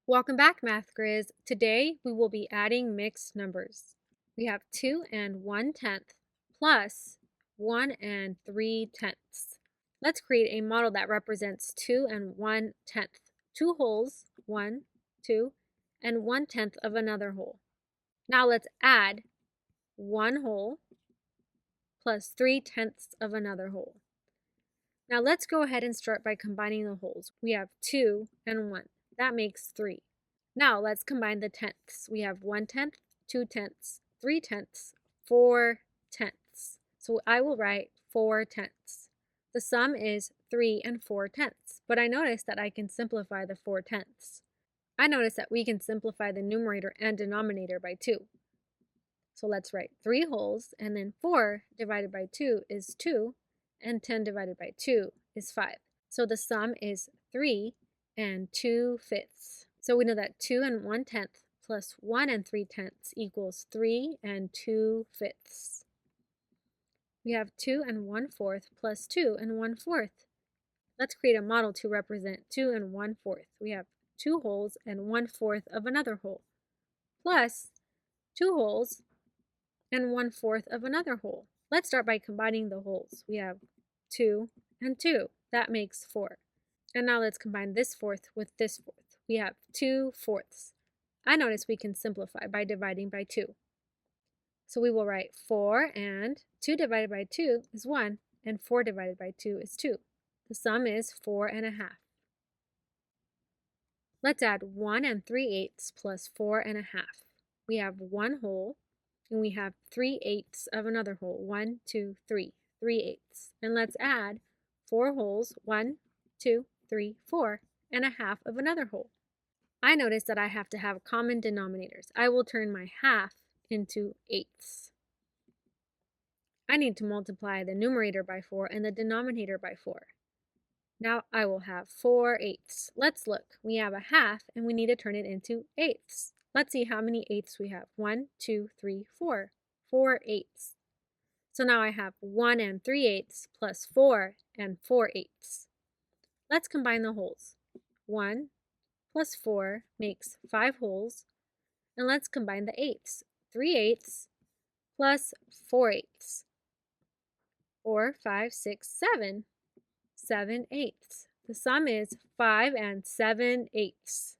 Welcome back, Math Grizz. Today we will be adding mixed numbers. We have 2 and 1/10 plus 1 and 3/10. Let's create a model that represents 2 and 1/10. Two wholes, 1, 2, and 1/10 of another whole. Now let's add 1 whole plus 3/10 of another whole. Now let's go ahead and start by combining the wholes. We have 2 and 1. That makes 3. Now let's combine the tenths. We have 1/10, 2/10, 3/10, 4/10. So I will write 4/10. The sum is 3 and 4/10, but I notice that I can simplify the 4/10. I notice that we can simplify the numerator and denominator by 2. So let's write 3 wholes, and then 4 divided by 2 is 2, and 10 divided by 2 is 5. So the sum is 3 and 2/5. So we know that 2 and 1/10 plus 1 and 3/10 equals 3 and 2/5. We have 2 and 1/4 plus 2 and 1/4. Let's create a model to represent 2 and 1/4. We have 2 wholes and 1/4 of another whole, plus 2 wholes and 1/4 of another whole. Let's start by combining the wholes. We have 2 and 2. That makes 4. And now let's combine this fourth with this fourth. We have 2/4. I notice we can simplify by dividing by 2. So we will write 4 and 2 divided by 2 is 1, and 4 divided by 2 is 2. The sum is 4.5. Let's add 1 and 3/8 plus 4.5. We have 1 whole, and we have 3/8 of another whole. 1, 2, 3. 3/8. And let's add 4 wholes. 1, 2, 3, 4, and a half of another whole. I notice that I have to have common denominators. I will turn my half into eighths. I need to multiply the numerator by 4 and the denominator by 4. Now I will have 4/8. Let's look. We have a half, and we need to turn it into eighths. Let's see how many eighths we have. 1, 2, 3, 4. 4/8. So now I have 1 and 3/8 plus 4 and 4/8. Let's combine the wholes. 1 plus 4 makes 5 wholes, and let's combine the eighths. 3/8 plus 4/8. 4, 5, 6, 7. 7/8. The sum is 5 and 7/8.